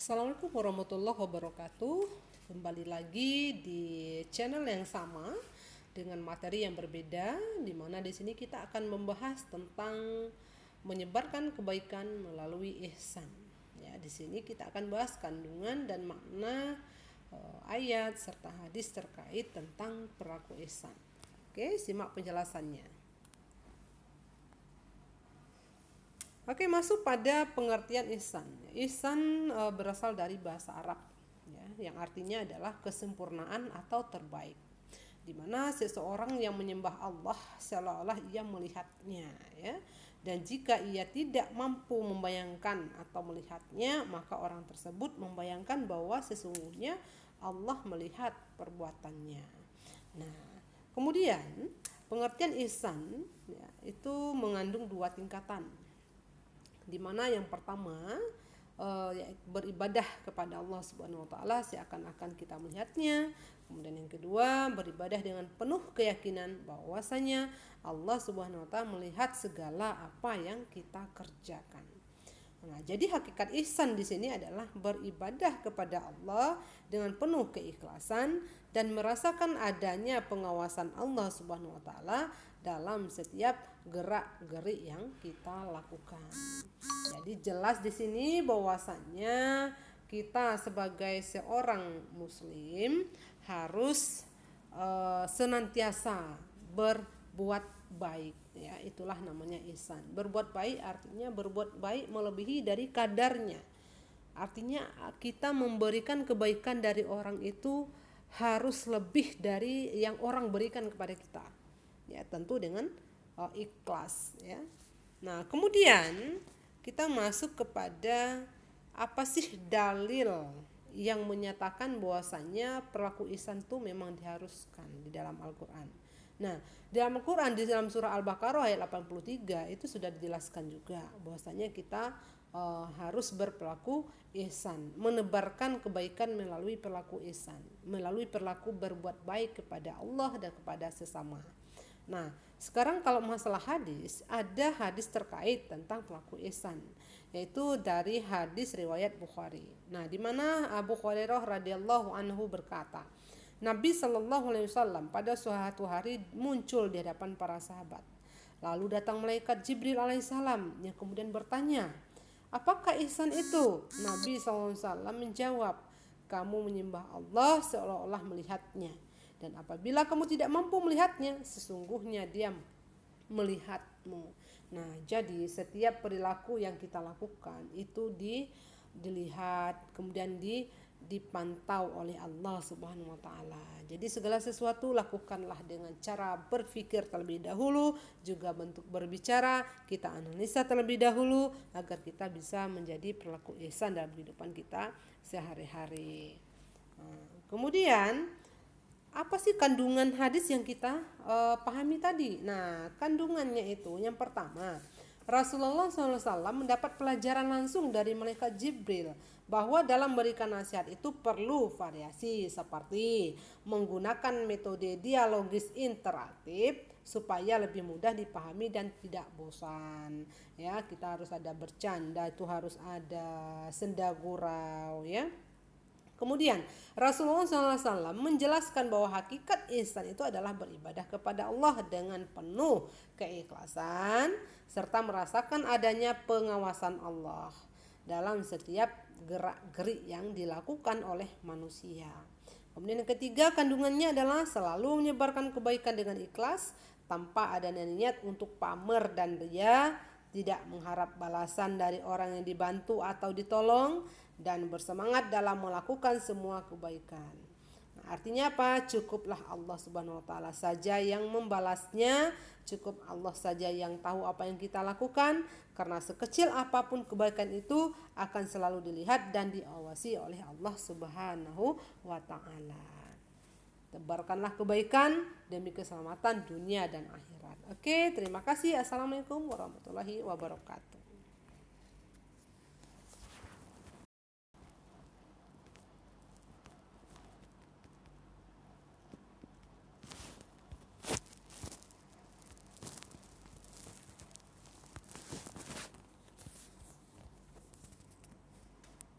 Assalamualaikum warahmatullahi wabarakatuh. Kembali lagi di channel yang sama dengan materi yang berbeda, di mana di sini kita akan membahas tentang menyebarkan kebaikan melalui ihsan. Ya, di sini kita akan bahas kandungan dan makna ayat serta hadis terkait tentang perilaku ihsan. Oke, simak penjelasannya. Oke, masuk pada pengertian ihsan. Ihsan berasal dari bahasa Arab, ya, yang artinya adalah kesempurnaan atau terbaik. Di mana seseorang yang menyembah Allah seolah-olah ia melihatnya, ya. Dan jika ia tidak mampu membayangkan atau melihatnya, maka orang tersebut membayangkan bahwa sesungguhnya Allah melihat perbuatannya. Nah, kemudian pengertian ihsan, ya, itu mengandung dua tingkatan, di mana yang pertama beribadah kepada Allah Subhanahu wa taala seakan-akan kita melihatnya. Kemudian yang kedua, beribadah dengan penuh keyakinan bahwasanya Allah Subhanahu wa taala melihat segala apa yang kita kerjakan. Nah, jadi hakikat ihsan di sini adalah beribadah kepada Allah dengan penuh keikhlasan dan merasakan adanya pengawasan Allah Subhanahu wa taala dalam setiap gerak-gerik yang kita lakukan. Jadi jelas di sini bahwasannya kita sebagai seorang muslim harus senantiasa berbuat baik, ya, itulah namanya ihsan. Berbuat baik artinya berbuat baik melebihi dari kadarnya. Artinya kita memberikan kebaikan dari orang itu harus lebih dari yang orang berikan kepada kita. Ya, tentu dengan ikhlas, ya. Nah, kemudian kita masuk kepada apa sih dalil yang menyatakan bahwasanya perilaku ihsan itu memang diharuskan di dalam Al-Qur'an. Nah, di dalam Al-Qur'an di dalam surah Al-Baqarah ayat 83 itu sudah dijelaskan juga bahwasanya kita harus berperilaku ihsan, menebarkan kebaikan melalui perilaku ihsan, melalui perilaku berbuat baik kepada Allah dan kepada sesama. Nah, sekarang kalau masalah hadis, ada hadis terkait tentang pelaku ihsan, yaitu dari hadis riwayat Bukhari. Nah, di mana Abu Hurairah radhiyallahu anhu berkata, Nabi Shallallahu alaihi wasallam pada suatu hari muncul di hadapan para sahabat. Lalu datang malaikat Jibril alaihissalam yang kemudian bertanya, apakah ihsan itu? Nabi SAW menjawab, kamu menyembah Allah seolah-olah melihatnya. Dan apabila kamu tidak mampu melihatnya, sesungguhnya dia melihatmu. Nah, jadi setiap perilaku yang kita lakukan itu dilihat, kemudian dipantau oleh Allah Subhanahu wa taala. Jadi segala sesuatu lakukanlah dengan cara berpikir terlebih dahulu, juga bentuk berbicara kita analisa terlebih dahulu agar kita bisa menjadi perilaku ihsan dalam kehidupan kita sehari-hari. Kemudian apa sih kandungan hadis yang kita pahami tadi? Nah, kandungannya itu yang pertama, Rasulullah SAW mendapat pelajaran langsung dari malaikat Jibril bahwa dalam memberikan nasihat itu perlu variasi, seperti menggunakan metode dialogis interaktif supaya lebih mudah dipahami dan tidak bosan. Ya, kita harus ada bercanda, itu harus ada senda gurau, ya. Kemudian Rasulullah SAW menjelaskan bahwa hakikat ihsan itu adalah beribadah kepada Allah dengan penuh keikhlasan serta merasakan adanya pengawasan Allah dalam setiap gerak-gerik yang dilakukan oleh manusia. Kemudian yang ketiga, kandungannya adalah selalu menyebarkan kebaikan dengan ikhlas tanpa adanya niat untuk pamer dan ria, tidak mengharap balasan dari orang yang dibantu atau ditolong, dan bersemangat dalam melakukan semua kebaikan. Nah, artinya apa? Cukuplah Allah Subhanahu wa taala saja yang membalasnya, cukup Allah saja yang tahu apa yang kita lakukan, karena sekecil apapun kebaikan itu akan selalu dilihat dan diawasi oleh Allah Subhanahu wa taala. Tebarkanlah kebaikan demi keselamatan dunia dan akhirat. Oke, terima kasih. Assalamualaikum warahmatullahi wabarakatuh.